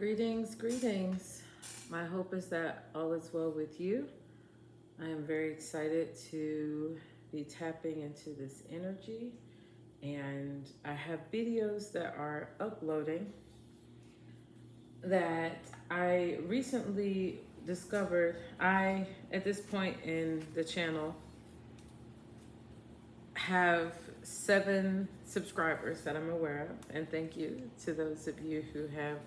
Greetings, greetings. My hope is that all is well with you. I am very excited to be tapping into this energy, and I have videos that are uploading that I recently discovered. At this point in the channel, have 7 subscribers that I'm aware of, and thank you to those of you who have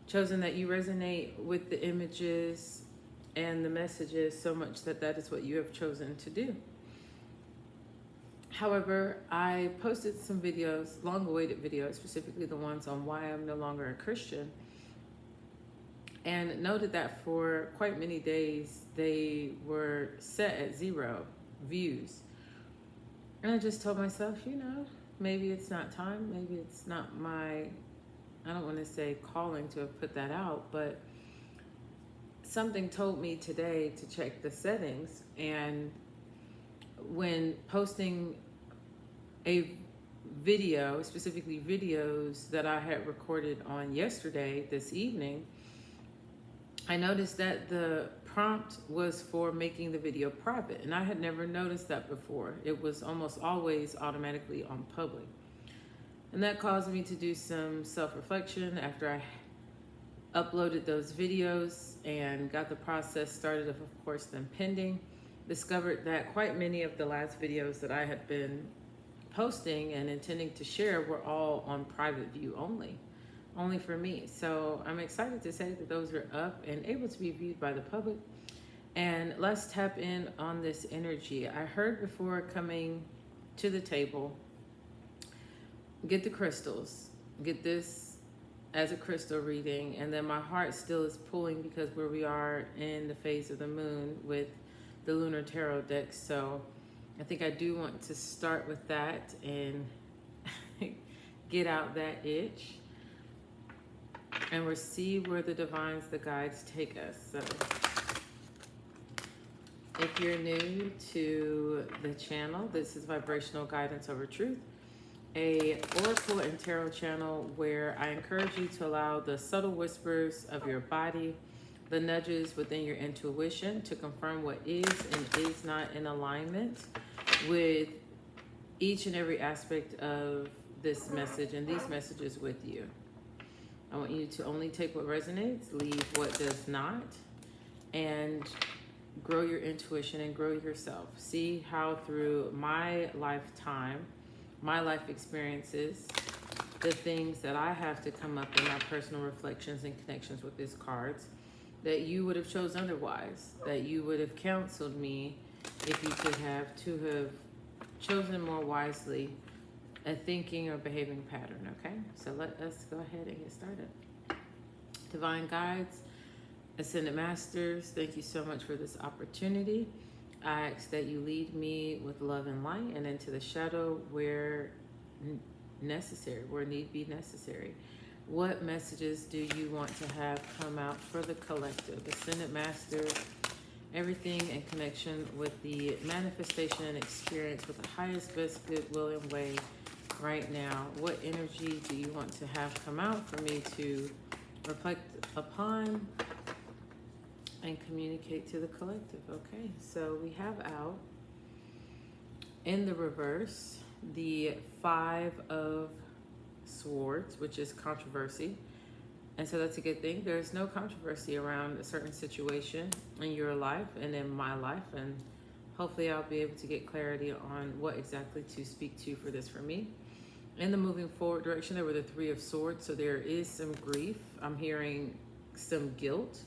chosen that you resonate with the images and the messages so much that that is what you have chosen to do. However, I posted some videos, long-awaited videos, specifically the ones on why I'm no longer a Christian, and noted that for quite many days they were set at 0 views. And I just told myself, maybe it's not time, maybe it's not I don't want to say calling to have put that out, but something told me today to check the settings. And when posting a video, specifically videos that I had recorded on yesterday, this evening, I noticed that the prompt was for making the video private. And I had never noticed that before. It was almost always automatically on public. And that caused me to do some self-reflection after I uploaded those videos and got the process started of course, them pending. Discovered that quite many of the last videos that I had been posting and intending to share were all on private view only for me. So I'm excited to say that those are up and able to be viewed by the public. And let's tap in on this energy. I heard before coming to the table, get the crystals, get this as a crystal reading, and then my heart still is pulling because where we are in the phase of the moon with the lunar tarot deck. So I think I do want to start with that and get out that itch, and we'll see where the divines, the guides take us. So if you're new to the channel, this is Vibrational Guidance Over Truth, a oracle and tarot channel where I encourage you to allow the subtle whispers of your body, the nudges within your intuition to confirm what is and is not in alignment with each and every aspect of this message and these messages with you. I want you to only take what resonates, leave what does not, and grow your intuition and grow yourself. See how through my lifetime, my life experiences, the things that I have to come up in my personal reflections and connections with these cards, that you would have chosen otherwise, that you would have counseled me if you could have to have chosen more wisely a thinking or behaving pattern, okay? So let us go ahead and get started. Divine guides, Ascended Masters, thank you so much for this opportunity. I ask that you lead me with love and light and into the shadow where necessary, where need be necessary. What messages do you want to have come out for the collective? Ascended Masters, everything in connection with the manifestation and experience with the highest, best, goodwill, and way right now. What energy do you want to have come out for me to reflect upon and communicate to the collective? Okay, so we have out in the reverse the 5 of Swords, which is controversy. And so that's a good thing. There's no controversy around a certain situation in your life and in my life, and hopefully I'll be able to get clarity on what exactly to speak to for this for me. In the moving forward direction, there were the 3 of Swords, so there is some grief. I'm hearing some guilt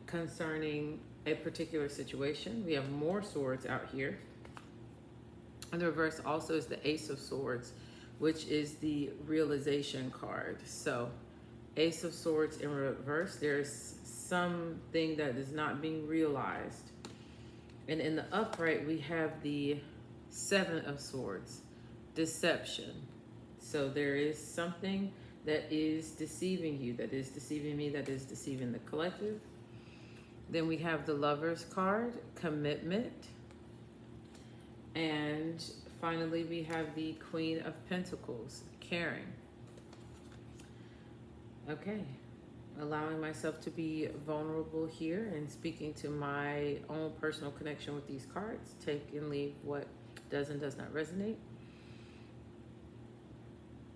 concerning a particular situation. We have more swords out here. And the reverse also is the Ace of Swords, which is the realization card. So Ace of Swords in reverse, there's something that is not being realized. And in the upright, we have the 7 of Swords, deception. So there is something that is deceiving you, that is deceiving me, that is deceiving the collective. Then we have the Lover's card, commitment. And finally, we have the Queen of Pentacles, caring. Okay. Allowing myself to be vulnerable here and speaking to my own personal connection with these cards. Take and leave what does and does not resonate.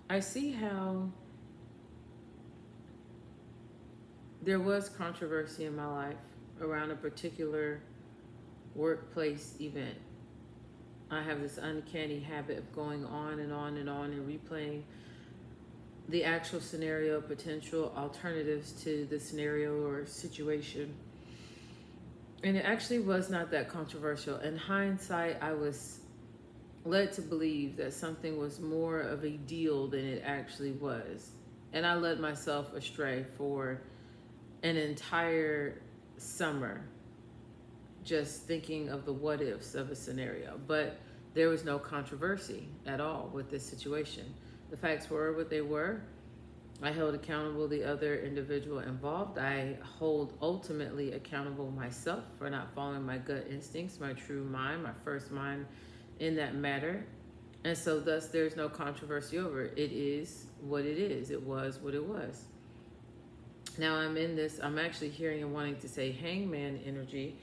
I see how there was controversy in my life around a particular workplace event. I have this uncanny habit of going on and on and on and replaying the actual scenario, potential alternatives to the scenario or situation. And it actually was not that controversial. In hindsight, I was led to believe that something was more of a deal than it actually was. And I led myself astray for an entire summer just thinking of the what ifs of a scenario. But there was no controversy at all with this situation. The facts were what they were. I held accountable the other individual involved. I hold ultimately accountable myself for not following my gut instincts, my true mind, my first mind in that matter. And so thus there's no controversy over it. It is what it is. It was what it was. Now I'm actually hearing and wanting to say hangman energy.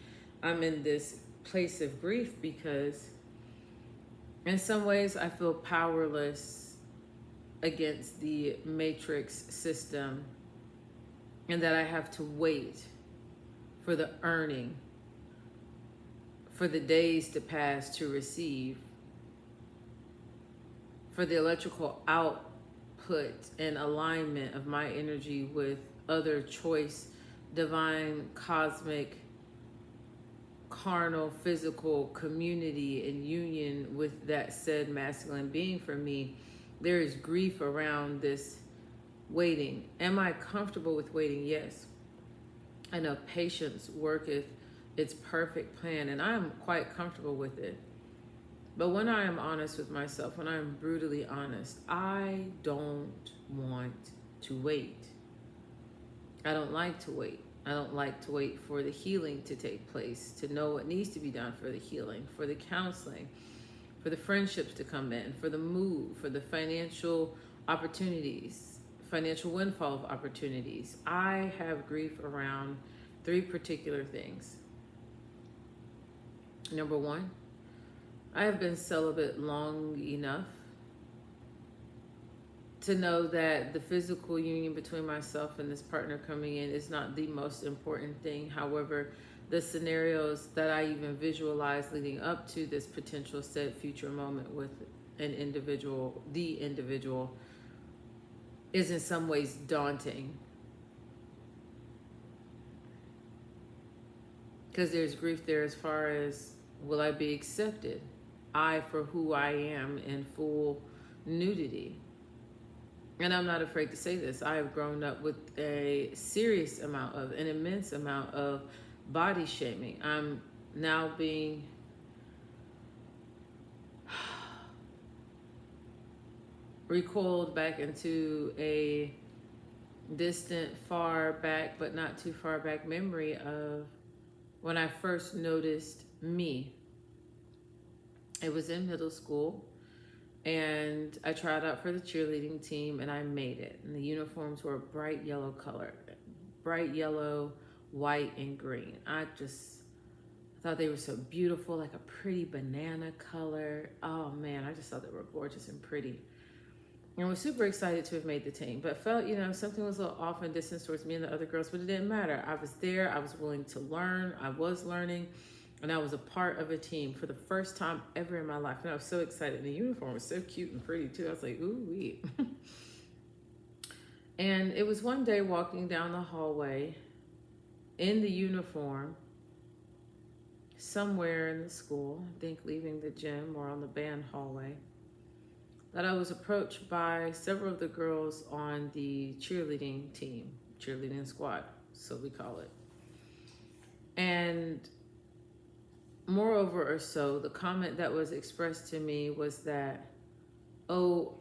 I'm in this place of grief because in some ways I feel powerless against the matrix system, and that I have to wait for the earning, for the days to pass to receive, for the electrical output and alignment of my energy with other choice, divine, cosmic, carnal, physical community and union with that said masculine being. For me, there is grief around this waiting. Am I comfortable with waiting? Yes. I know patience worketh its perfect plan, and I am quite comfortable with it. But when I am honest with myself, when I am brutally honest, I don't want to wait. I don't like to wait. I don't like to wait for the healing to take place, to know what needs to be done for the healing, for the counseling, for the friendships to come in, for the move, for the financial opportunities, financial windfall of opportunities. I have grief around 3 particular things. Number 1, I have been celibate long enough to know that the physical union between myself and this partner coming in is not the most important thing. However, the scenarios that I even visualize leading up to this potential said future moment with an individual, the individual, is in some ways daunting. Because there's grief there as far as, will I be accepted? I for who I am in full nudity. And I'm not afraid to say this. I have grown up with a serious amount of, an immense amount of body shaming. I'm now being recoiled back into a distant, far back, but not too far back memory of when I first noticed me. It was in middle school. And I tried out for the cheerleading team and I made it. And the uniforms were a bright yellow color, bright yellow, white, and green. I thought they were so beautiful, like a pretty banana color. Oh man, I just thought they were gorgeous and pretty. And I was super excited to have made the team, but felt, something was a little off and distance towards me and the other girls, but it didn't matter. I was there, I was willing to learn, I was learning. And I was a part of a team for the first time ever in my life. And I was so excited. And the uniform was so cute and pretty too. I was like, ooh, wee. And it was one day walking down the hallway in the uniform, somewhere in the school, I think leaving the gym or on the band hallway, that I was approached by several of the girls on the cheerleading team, cheerleading squad, so we call it. And moreover or so, the comment that was expressed to me was that, oh,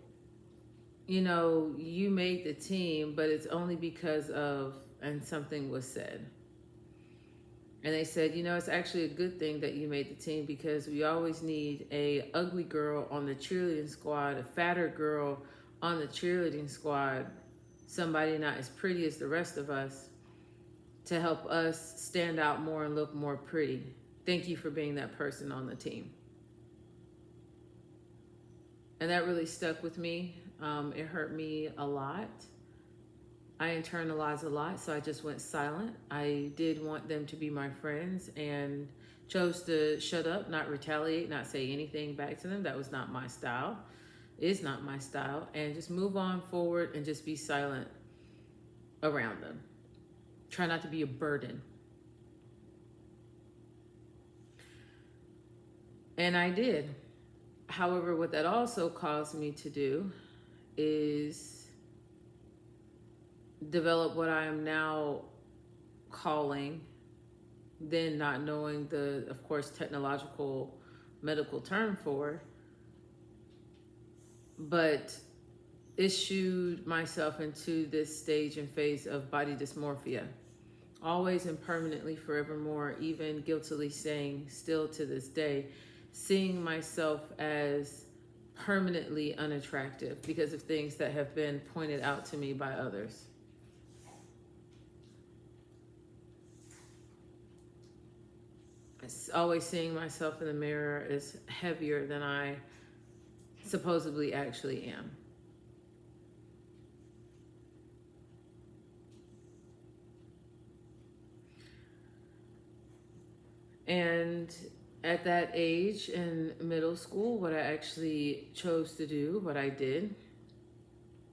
you made the team, but it's only because of, and something was said. And they said, it's actually a good thing that you made the team because we always need a ugly girl on the cheerleading squad, a fatter girl on the cheerleading squad, somebody not as pretty as the rest of us to help us stand out more and look more pretty. Thank you for being that person on the team. And that really stuck with me. It hurt me a lot. I internalized a lot, so I just went silent. I did want them to be my friends and chose to shut up, not retaliate, not say anything back to them. That was not my style. Is not my style. And just move on forward and just be silent around them. Try not to be a burden. And I did. However, what that also caused me to do is develop what I am now calling, then not knowing the, of course, technological medical term for, but issued myself into this stage and phase of body dysmorphia. Always and permanently, forevermore, even guiltily saying, still to this day, seeing myself as permanently unattractive because of things that have been pointed out to me by others. Always seeing myself in the mirror as heavier than I supposedly actually am. And at that age in middle school, what I actually chose to do, what I did,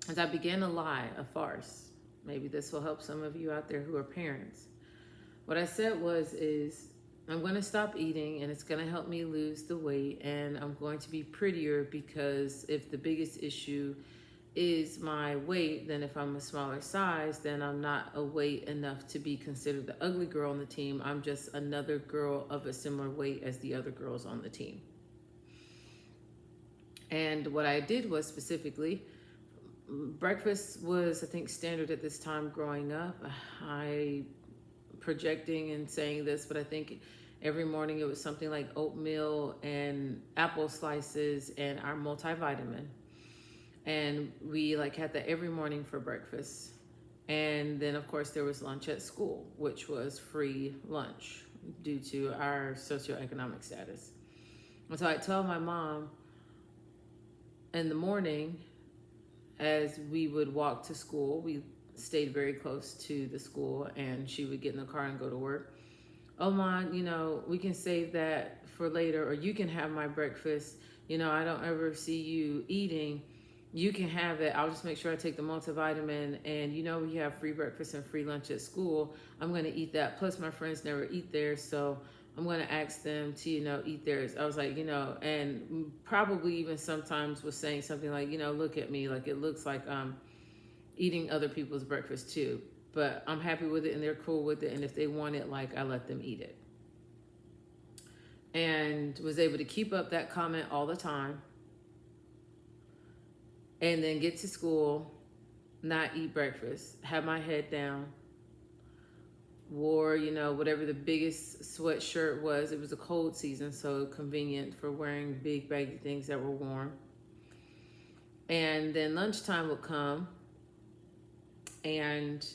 is I began a lie, a farce. Maybe this will help some of you out there who are parents. What I said is I'm going to stop eating and it's going to help me lose the weight, and I'm going to be prettier because if the biggest issue is my weight, then if I'm a smaller size, then I'm not a weight enough to be considered the ugly girl on the team. I'm just another girl of a similar weight as the other girls on the team. And what I did was specifically, breakfast was, I think, standard at this time growing up. I projecting and saying this, but I think every morning it was something like oatmeal and apple slices and our multivitamin. And we had that every morning for breakfast. And then of course there was lunch at school, which was free lunch due to our socioeconomic status. And so I tell my mom in the morning as we would walk to school, we stayed very close to the school, and she would get in the car and go to work. Oh, Mom, we can save that for later, or you can have my breakfast. I don't ever see you eating. You can have it. I'll just make sure I take the multivitamin, and we have free breakfast and free lunch at school. I'm going to eat that. Plus my friends never eat theirs, so I'm going to ask them to, eat theirs. I was like, and probably even sometimes was saying something like, look at me, like it looks like I'm eating other people's breakfast too, but I'm happy with it and they're cool with it. And if they want it, I let them eat it. And was able to keep up that comment all the time. And then get to school, not eat breakfast, have my head down, wore, whatever the biggest sweatshirt was. It was a cold season, so convenient for wearing big baggy things that were warm. And then lunchtime would come. And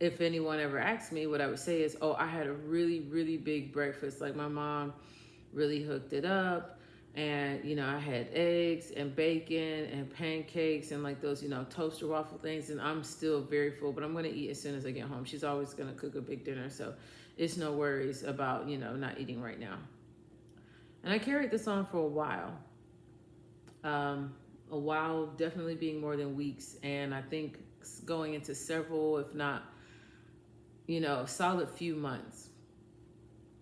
if anyone ever asked me, what I would say is, oh, I had a really, really big breakfast. Like my mom really hooked it up. And, I had eggs and bacon and pancakes and those, toaster waffle things. And I'm still very full, but I'm going to eat as soon as I get home. She's always going to cook a big dinner. So it's no worries about, not eating right now. And I carried this on for a while. Definitely being more than weeks. And I think going into several, if not, a solid few months.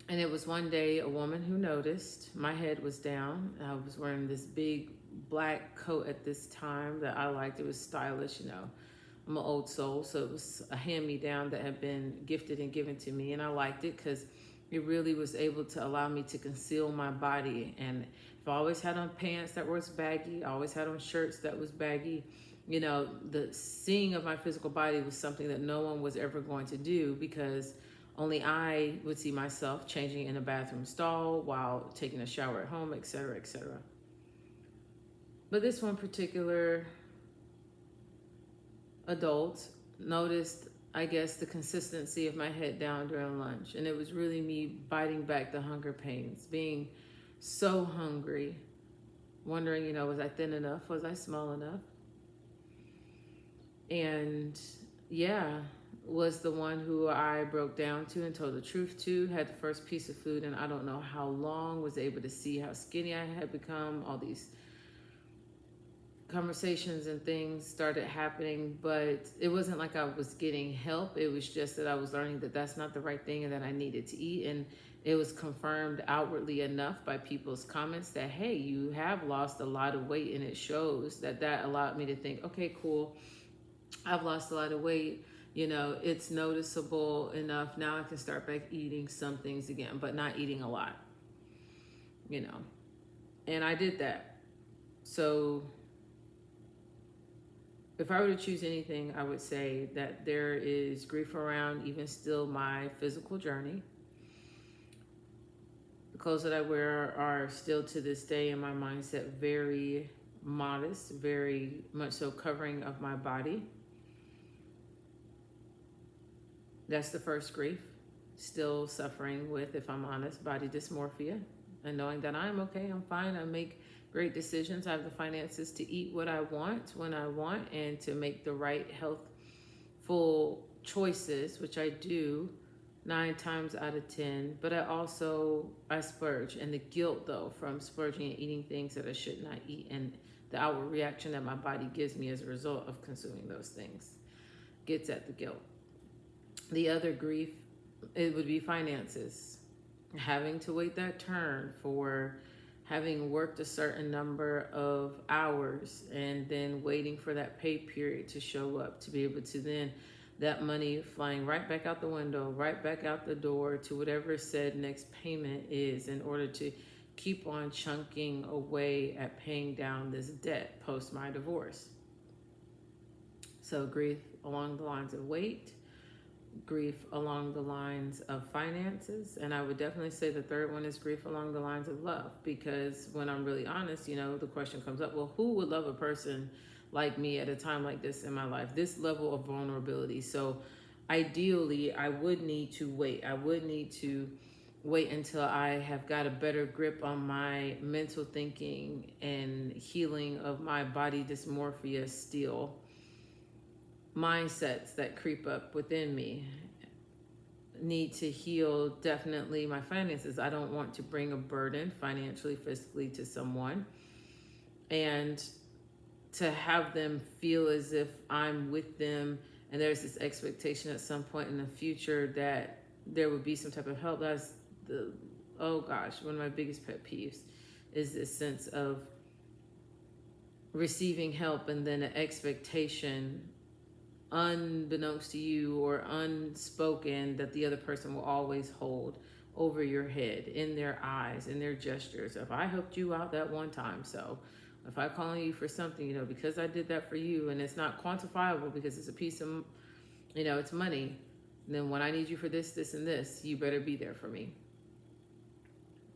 And it was one day a woman who noticed my head was down. I was wearing this big black coat at this time that I liked. It was stylish, I'm an old soul, so it was a hand-me-down that had been gifted and given to me. And I liked it because it really was able to allow me to conceal my body. And if I always had on pants that was baggy, I always had on shirts that was baggy, the seeing of my physical body was something that no one was ever going to do because only I would see myself changing in a bathroom stall while taking a shower at home, etc., etc. But this one particular adult, noticed, I guess, the consistency of my head down during lunch. And it was really me biting back the hunger pains, being so hungry, wondering, was I thin enough? Was I small enough? And yeah, was the one who I broke down to and told the truth to, had the first piece of food, and I don't know how long, was able to see how skinny I had become. All these conversations and things started happening, but it wasn't like I was getting help. It was just that I was learning that that's not the right thing and that I needed to eat. And it was confirmed outwardly enough by people's comments that, hey, you have lost a lot of weight, and it shows. That allowed me to think, okay, cool, I've lost a lot of weight. It's noticeable enough. Now I can start back eating some things again, but not eating a lot, and I did that. So if I were to choose anything, I would say that there is grief around even still my physical journey. The clothes that I wear are still to this day in my mindset very modest, very much so covering of my body. That's the first grief. Still suffering with, if I'm honest, body dysmorphia, and knowing that I'm okay, I'm fine, I make great decisions. I have the finances to eat what I want when I want, and to make the right healthful choices, which I do 9 times out of 10. But I splurge, and the guilt though from splurging and eating things that I should not eat, and the outward reaction that my body gives me as a result of consuming those things gets at the guilt. The other grief, it would be finances. Having to wait that turn for having worked a certain number of hours, and then waiting for that pay period to show up, to be able to then, that money flying right back out the window, right back out the door to whatever said next payment is, in order to keep on chunking away at paying down this debt post my divorce. So grief along the lines of weight, grief along the lines of finances, and I would definitely say the third one is grief along the lines of love, because when I'm really honest, the question comes up, well, who would love a person like me at a time like this in my life, this level of vulnerability? So ideally, I would need to wait. I would need to wait until I have got a better grip on my mental thinking and healing of my body dysmorphia still mindsets that creep up within me. Need to heal definitely my finances. I don't want to bring a burden financially, physically to someone, and to have them feel as if I'm with them and there's this expectation at some point in the future that there would be some type of help. That's one of my biggest pet peeves, is this sense of receiving help and then an expectation, unbeknownst to you or unspoken, that the other person will always hold over your head, in their eyes, in their gestures. If I helped you out that one time, so if I call you for something, because I did that for you, and it's not quantifiable because it's a piece of, it's money, then when I need you for this, this, and this, you better be there for me.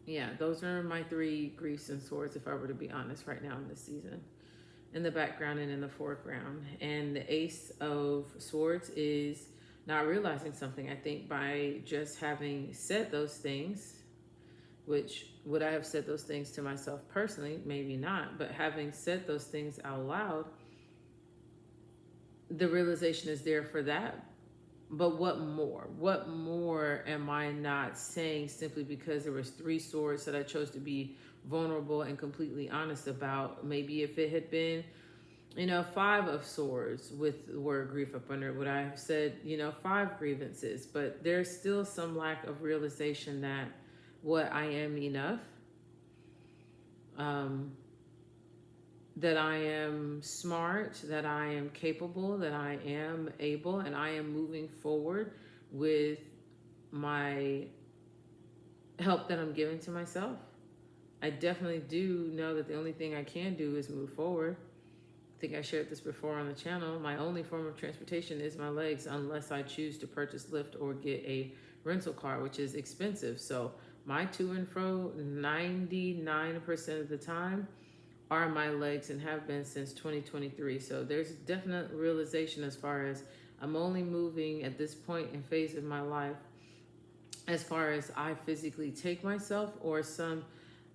Yeah, those are my 3 griefs and swords, if I were to be honest, right now in this season, in the background and in the foreground. And the Ace of Swords is not realizing something. I think by just having said those things, which would I have said those things to myself personally? Maybe not, but having said those things out loud, the realization is there for that. But what more? What more am I not saying simply because there was 3 swords that I chose to be vulnerable and completely honest about? Maybe if it had been, 5 of swords with the word grief up under it, would I have said, 5 grievances? But there's still some lack of realization that I am enough, that I am smart, that I am capable, that I am able, and I am moving forward with my help that I'm giving to myself. I definitely do know that the only thing I can do is move forward. I think I shared this before on the channel. My only form of transportation is my legs, unless I choose to purchase Lyft or get a rental car, which is expensive. So my to and fro, 99% of the time, are my legs and have been since 2023. So there's definite realization as far as I'm only moving at this point in phase of my life as far as I physically take myself, or some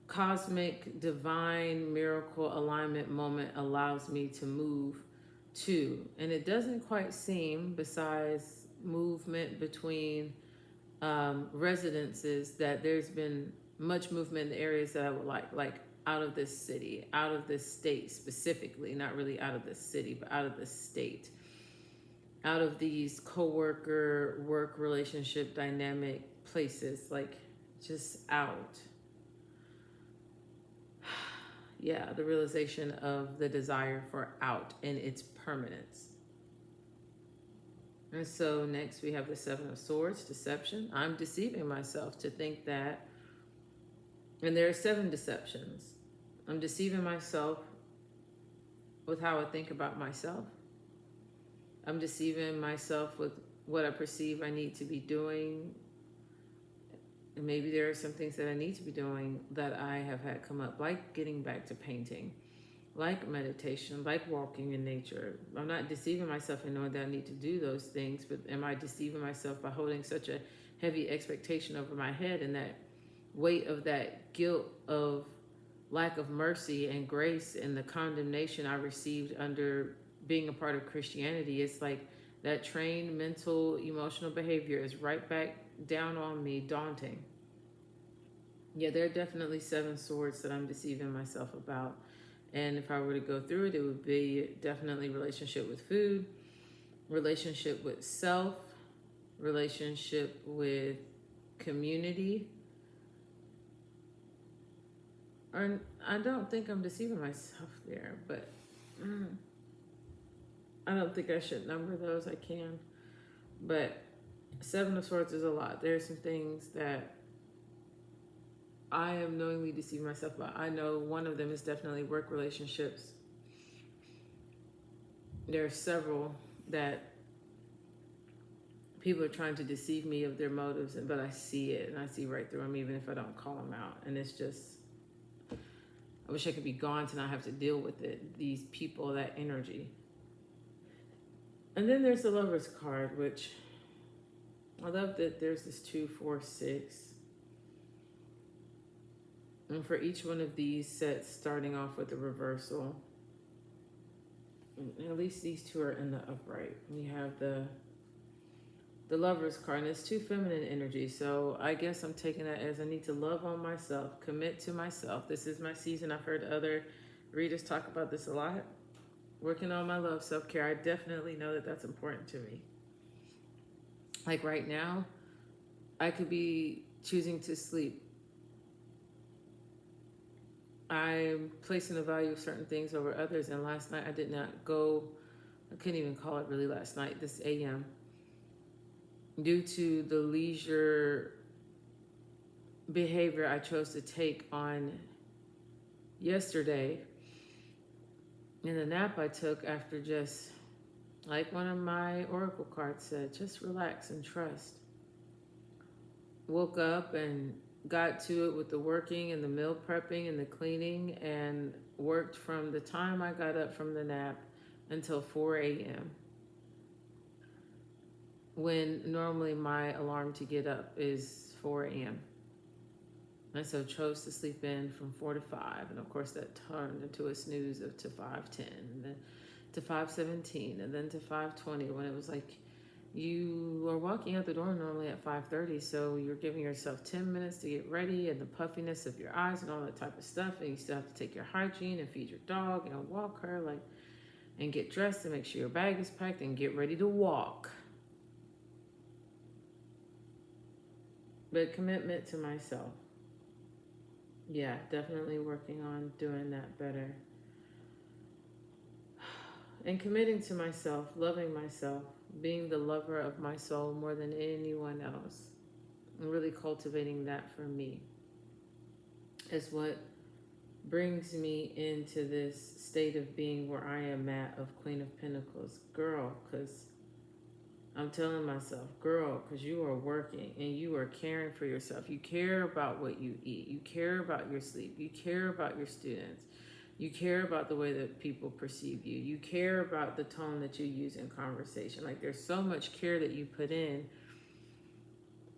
cosmic divine miracle alignment moment allows me to move to. And it doesn't quite seem, besides movement between residences, that there's been much movement in the areas that I would like out of this city, out of this state specifically, not really out of this city, but out of this state, out of these co-worker work relationship dynamic places, like just out. Yeah, the realization of the desire for out and its permanence. And so next we have the Seven of Swords, deception. I'm deceiving myself to think that, and there are 7 deceptions. I'm deceiving myself with how I think about myself. I'm deceiving myself with what I perceive I need to be doing. And maybe there are some things that I need to be doing that I have had come up, like getting back to painting, like meditation, like walking in nature. I'm not deceiving myself in knowing that I need to do those things, but am I deceiving myself by holding such a heavy expectation over my head, and that weight of that guilt of lack of mercy and grace and the condemnation I received under being a part of Christianity? It's like that trained mental, emotional behavior is right back down on me, daunting. Yeah, there are definitely 7 swords that I'm deceiving myself about. And if I were to go through it, it would be definitely relationship with food, relationship with self, relationship with community. Or I don't think I'm deceiving myself there, but I don't think I should number those. I can. But 7 of Swords is a lot. There are some things that I am knowingly deceiving myself about. I know one of them is definitely work relationships. There are several that people are trying to deceive me of their motives, but I see it, and I see right through them, even if I don't call them out. And it's just, I wish I could be gone to not have to deal with it. These people, that energy. And then there's the Lover's card, which I love that there's this 2, 4, 6. And for each one of these sets, starting off with the reversal, at least these 2 are in the upright. We have the Lover's card, and it's 2 feminine energy. So I guess I'm taking that as I need to love on myself, commit to myself. This is my season. I've heard other readers talk about this a lot. Working on my love, self-care. I definitely know that that's important to me. Like right now, I could be choosing to sleep. I'm placing the value of certain things over others. And last night I did not go, I couldn't even call it really last night, this AM, due to the leisure behavior I chose to take on yesterday. And the nap I took after, just like one of my oracle cards said, just relax and trust. Woke up and got to it with the working and the meal prepping and the cleaning, and worked from the time I got up from the nap until 4 a.m. when normally my alarm to get up is 4 a.m. And so chose to sleep in from 4 to 5. And of course that turned into a snooze of to 5:10, and then to 5:17, and then to 5:20, when it was like, you are walking out the door normally at 5:30, so you're giving yourself 10 minutes to get ready, and the puffiness of your eyes and all that type of stuff, and you still have to take your hygiene and feed your dog and walk her, like, and get dressed and make sure your bag is packed and get ready to walk. But commitment to myself. Yeah, definitely working on doing that better. And committing to myself, loving myself, being the lover of my soul more than anyone else, and really cultivating that for me is what brings me into this state of being where I am at, of Queen of Pentacles. Girl, because I'm telling myself, girl, because you are working and you are caring for yourself. You care about what you eat. You care about your sleep. You care about your students. You care about the way that people perceive you. You care about the tone that you use in conversation. Like there's so much care that you put in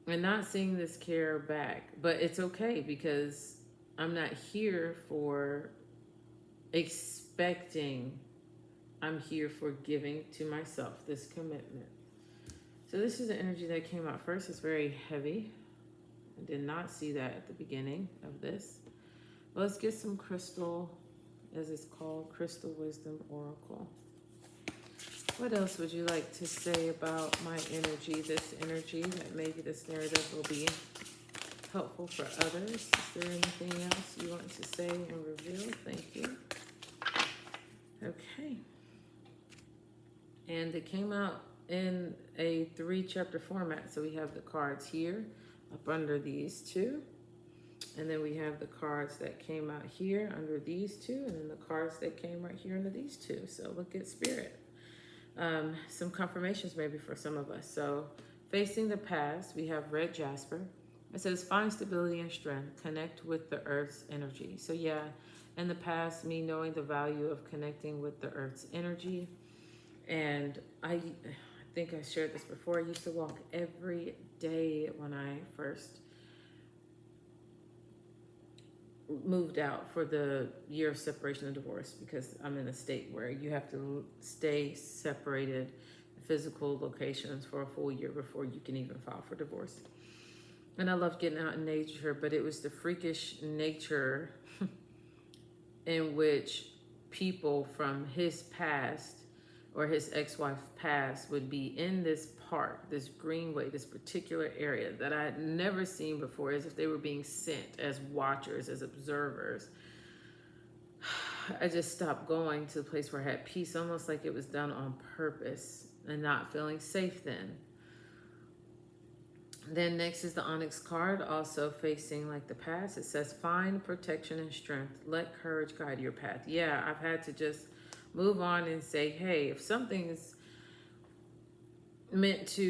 and not seeing this care back. But it's okay because I'm not here for expecting. I'm here for giving to myself this commitment. So this is the energy that came out first. It's very heavy. I did not see that at the beginning of this. Well, let's get some crystal, as it's called, Crystal Wisdom Oracle. What else would you like to say about my energy, this energy, that maybe this narrative will be helpful for others? Is there anything else you want to say and reveal? Thank you. Okay. And it came out in a 3-chapter format. So we have the cards here, up under these two. And then we have the cards that came out here under these two. And then the cards that came right here under these two. So look at Spirit. Some confirmations maybe for some of us. So facing the past, we have red jasper. It says find stability and strength. Connect with the earth's energy. So yeah, in the past, me knowing the value of connecting with the earth's energy. And I think I shared this before. I used to walk every day when I first moved out for the year of separation and divorce, because I'm in a state where you have to stay separated physical locations for a full year before you can even file for divorce. And I love getting out in nature, but it was the freakish nature in which people from his past or his ex-wife's past would be in this park, this greenway, this particular area that I had never seen before, as if they were being sent as watchers, as observers. I just stopped going to the place where I had peace, almost like it was done on purpose, and not feeling safe then. Then next is the Onyx card, also facing like the past. It says, find protection and strength. Let courage guide your path. Yeah, I've had to just move on and say, hey, if something is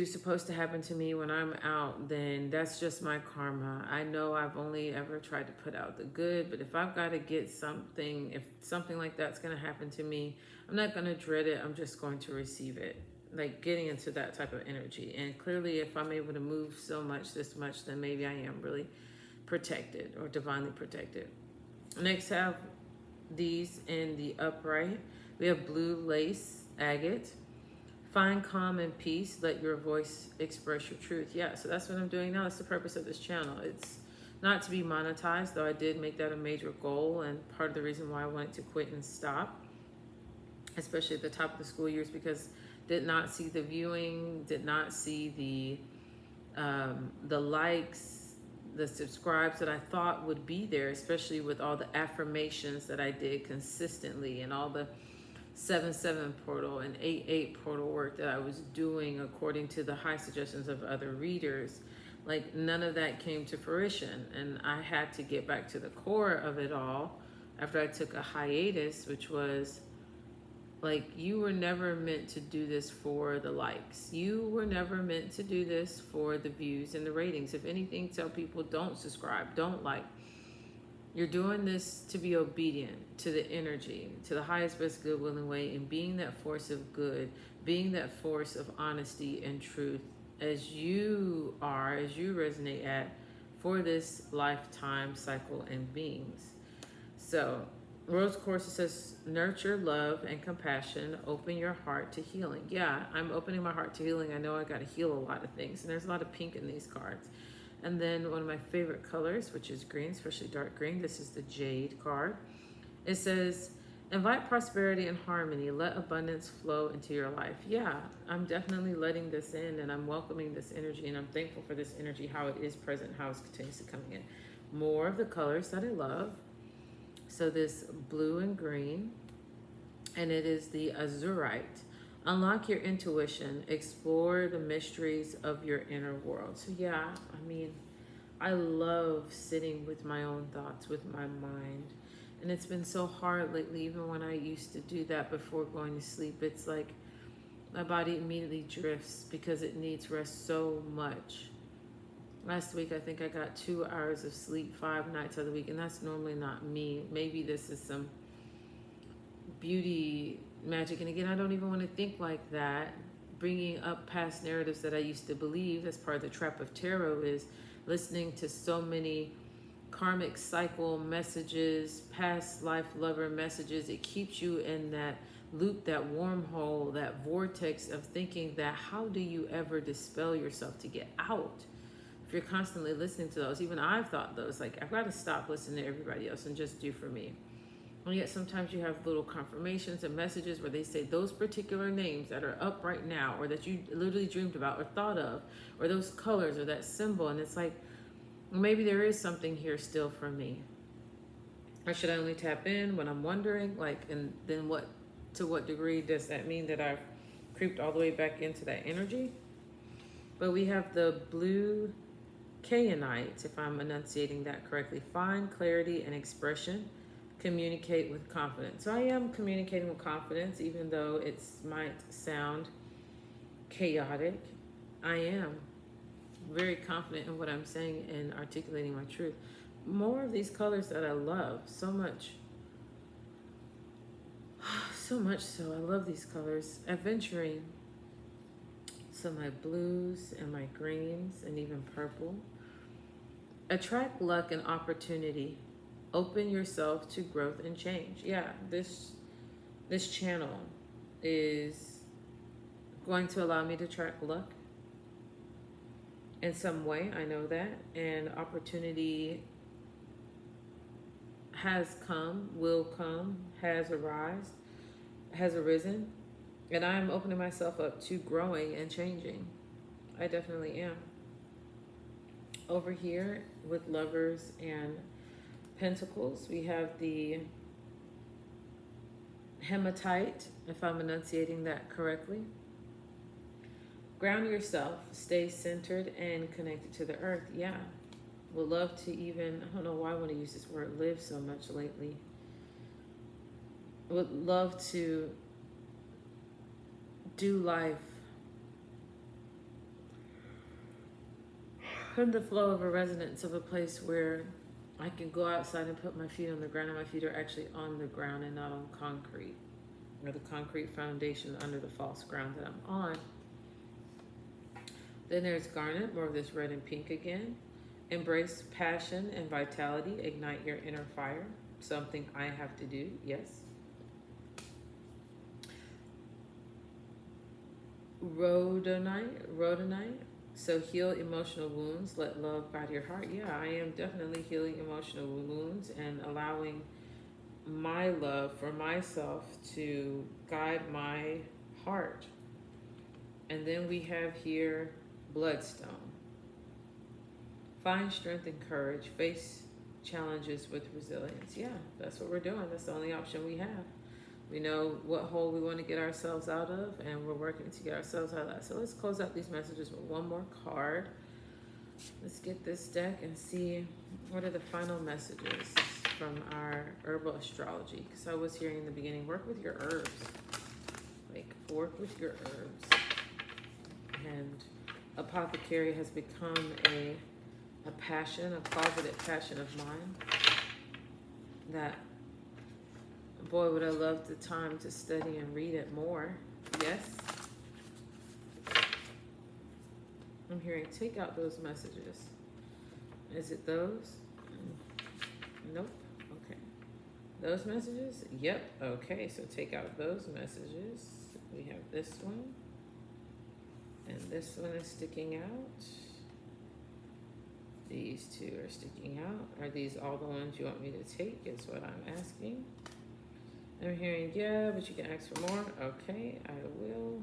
supposed to happen to me when I'm out, then that's just my karma. I know I've only ever tried to put out the good, but if I've got to get something, if something like that's going to happen to me, I'm not going to dread it. I'm just going to receive it. Like getting into that type of energy. And clearly, if I'm able to move so much, this much, then maybe I am really protected or divinely protected. Next, have these in the upright. We have blue lace agate. Find calm and peace. Let your voice express your truth. Yeah, so that's what I'm doing now. That's the purpose of this channel. It's not to be monetized, though I did make that a major goal, and part of the reason why I wanted to quit and stop, especially at the top of the school years, because did not see the viewing, did not see the likes, the subscribes that I thought would be there, especially with all the affirmations that I did consistently and all the 7-7 portal and 8-8 portal work that I was doing according to the high suggestions of other readers. Like none of that came to fruition, and I had to get back to the core of it all after I took a hiatus, which was like, you were never meant to do this for the likes. You were never meant to do this for the views and the ratings. If anything, tell people don't subscribe, don't like. You're doing this to be obedient to the energy, to the highest, best, good, willing way, and being that force of good, being that force of honesty and truth as you are, as you resonate at for this lifetime cycle and beings. So, Rose Course says, nurture love and compassion, open your heart to healing. Yeah, I'm opening my heart to healing. I know I got to heal a lot of things, and there's a lot of pink in these cards. And then one of my favorite colors, which is green, especially dark green. This is the Jade card. It says, invite prosperity and harmony. Let abundance flow into your life. Yeah, I'm definitely letting this in, and I'm welcoming this energy, and I'm thankful for this energy, how it is present, how it's continuously coming in. More of the colors that I love. So this blue and green, and it is the azurite. Unlock your intuition, explore the mysteries of your inner world. So yeah, I mean, I love sitting with my own thoughts, with my mind. And it's been so hard lately, even when I used to do that before going to sleep. It's like my body immediately drifts because it needs rest so much. Last week, I think I got 2 hours of sleep 5 nights of the week, and that's normally not me. Maybe this is some beauty, magic. And again, I don't even want to think like that. Bringing up past narratives that I used to believe, as part of the trap of tarot, is listening to so many karmic cycle messages, past life lover messages. It keeps you in that loop, that wormhole, that vortex of thinking that how do you ever dispel yourself to get out? If you're constantly listening to those, even I've thought those, like, I've got to stop listening to everybody else and just do for me. And yet sometimes you have little confirmations and messages where they say those particular names that are up right now, or that you literally dreamed about or thought of, or those colors or that symbol. And it's like, maybe there is something here still for me. Or should I only tap in when I'm wondering? Like, and then what, to what degree does that mean that I've creeped all the way back into that energy? But we have the blue Kayanite, if I'm enunciating that correctly. Find clarity and expression. Communicate with confidence. So I am communicating with confidence, even though it might sound chaotic. I am very confident in what I'm saying and articulating my truth. More of these colors that I love so much. So much so. I love these colors. Adventuring. So my blues and my greens and even purple. Attract luck and opportunity. Open yourself to growth and change. Yeah, this channel is going to allow me to attract luck in some way. I know that. And opportunity has come, will come, has arisen. And I'm opening myself up to growing and changing. I definitely am. Over here with Lovers and Pentacles, we have the hematite, if I'm enunciating that correctly. Ground yourself, stay centered and connected to the earth. Yeah, would love to even, I don't know why I want to use this word live so much lately. Would love to do life in the flow of a resonance of a place where I can go outside and put my feet on the ground, and my feet are actually on the ground and not on concrete, or the concrete foundation under the false ground that I'm on. Then there's garnet, more of this red and pink again. Embrace passion and vitality, ignite your inner fire. Something I have to do, yes. Rhodonite. So heal emotional wounds, let love guide your heart. Yeah, I am definitely healing emotional wounds and allowing my love for myself to guide my heart. And then we have here bloodstone. Find strength and courage, face challenges with resilience. Yeah, that's what we're doing. That's the only option we have. We know what hole we want to get ourselves out of, and we're working to get ourselves out of that. So let's close out these messages with one more card. Let's get this deck and see what are the final messages from our herbal astrology. Because I was hearing in the beginning, work with your herbs. Like, work with your herbs. And apothecary has become a passion, a closeted passion of mine. That, boy, would I love the time to study and read it more. Yes. I'm hearing take out those messages. Is it those? Nope. Okay. Those messages? Yep. Okay, so take out those messages. We have this one. And this one is sticking out. These two are sticking out. Are these all the ones you want me to take is what I'm asking. I'm hearing, yeah, but you can ask for more. Okay, I will.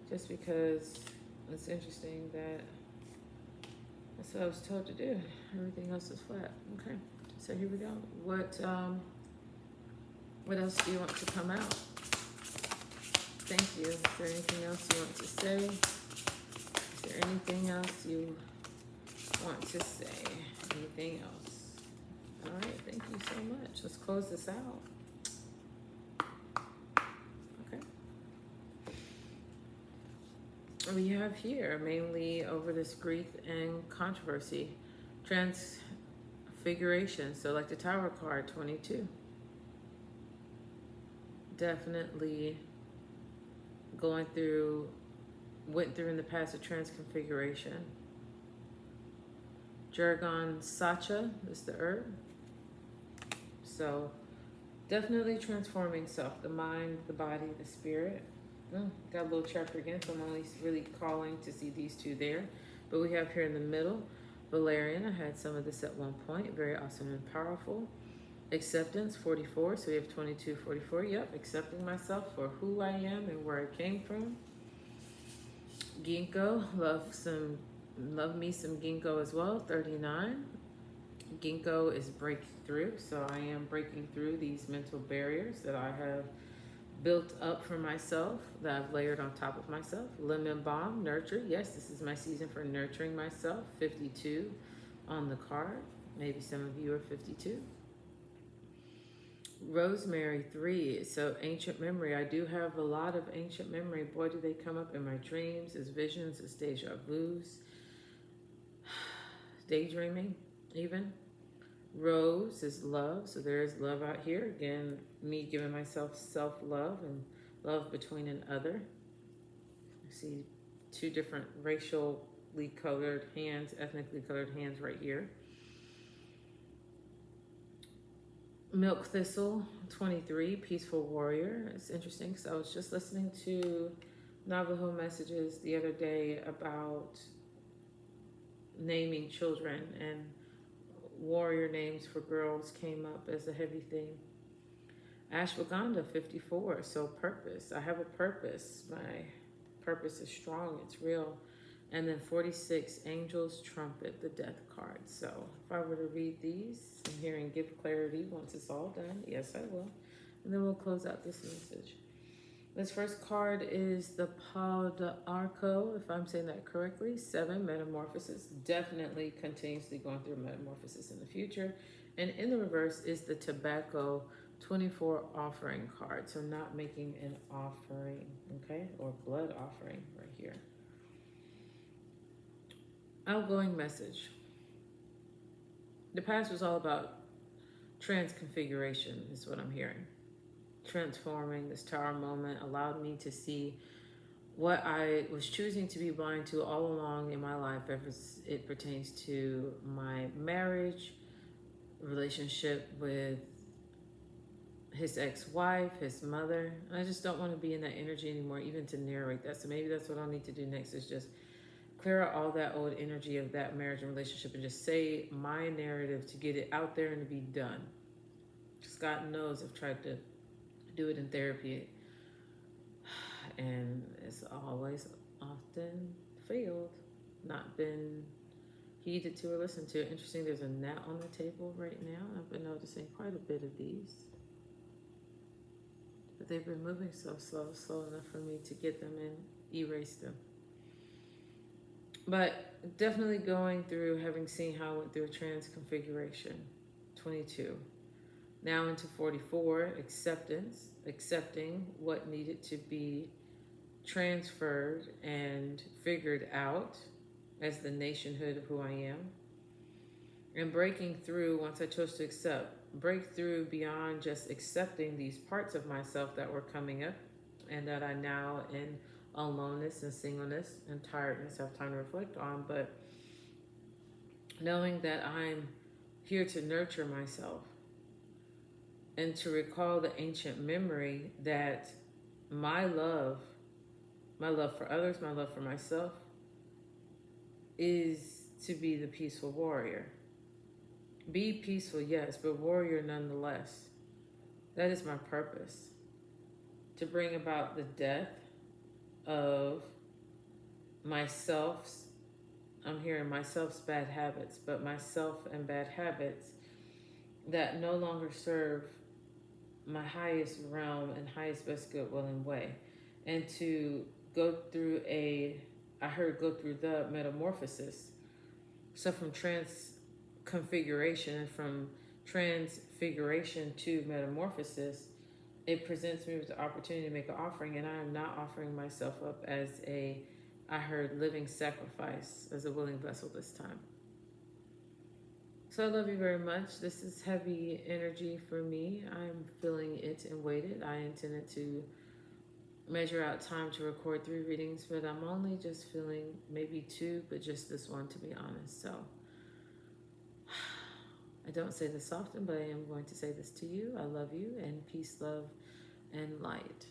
Just because it's interesting that that's what I was told to do. Everything else is flat. Okay, so here we go. What else do you want to come out? Thank you. Is there anything else you want to say? Is there anything else you want to say? Anything else? All right, thank you so much. Let's close this out. Okay. We have here mainly over this grief and controversy, transfiguration. So like the Tower card, 22. definitely went through in the past a transconfiguration. Jargon Sacha is the herb. So definitely transforming self, the mind, the body, the spirit. Got a little chapter again, so I'm only really calling to see these two there. But we have here in the middle, Valerian. I had some of this at one point. Very awesome and powerful. Acceptance, 44. So we have 22, 44. Yep, accepting myself for who I am and where I came from. Ginkgo, love me some ginkgo as well, 39. Ginkgo is breakthrough, so I am breaking through these mental barriers that I have built up for myself, that I've layered on top of myself. Lemon balm, nurture. Yes, this is my season for nurturing myself. 52 on the card. Maybe some of you are 52. Rosemary, 3. So ancient memory. I do have a lot of ancient memory. Boy, do they come up in my dreams as visions, as deja vus, daydreaming even. Rose is love, so there is love out here. Again, me giving myself self-love and love between and other. I see two different racially colored hands, ethnically colored hands right here. Milk Thistle, 23, Peaceful Warrior. It's interesting because I was just listening to Navajo messages the other day about naming children, and warrior names for girls came up as a heavy thing. Ashwagandha, 54, so purpose. I have a purpose. My purpose is strong, it's real. And then 46, Angels Trumpet, the death card. So if I were to read these and here and give clarity once it's all done, yes, I will. And then we'll close out this message. This first card is the Pau de Arco, if I'm saying that correctly. 7, Metamorphosis. Definitely continuously going through metamorphosis in the future. And in the reverse is the Tobacco 24 offering card. So not making an offering, okay? Or blood offering right here. Outgoing message. The past was all about transconfiguration, is what I'm hearing. Transforming. This tower moment allowed me to see what I was choosing to be blind to all along in my life as it pertains to my marriage, relationship with his ex-wife, his mother. I just don't want to be in that energy anymore, even to narrate that. So maybe that's what I'll need to do next, is just clear out all that old energy of that marriage and relationship and just say my narrative to get it out there and to be done. Because God knows I've tried to do it in therapy and it's always often failed, not been heeded to or listened to. Interesting, there's a gnat on the table right now. I've been noticing quite a bit of these, but they've been moving so slow enough for me to get them and erase them. But definitely going through, having seen how I went through a transconfiguration. 22. Now into 44, acceptance, accepting what needed to be transferred and figured out as the nationhood of who I am. And breaking through, once I chose to accept, break through beyond just accepting these parts of myself that were coming up and that I now, in aloneness and singleness and tiredness, have time to reflect on, but knowing that I'm here to nurture myself and to recall the ancient memory that my love for others, my love for myself, is to be the peaceful warrior. Be peaceful, yes, but warrior nonetheless. That is my purpose. To bring about the death of myself's, I'm hearing myself's bad habits, but myself and bad habits that no longer serve my highest realm and highest best good will and way. And to go through go through the metamorphosis. So from transconfiguration and from transfiguration to metamorphosis, it presents me with the opportunity to make an offering, and I am not offering myself up as living sacrifice, as a willing vessel this time. So I love you very much. This is heavy energy for me. I'm feeling it and weighted. I intended to measure out time to record 3 readings, but I'm only just feeling maybe 2, but just this one, to be honest. So I don't say this often, but I am going to say this to you. I love you, and peace, love, and light.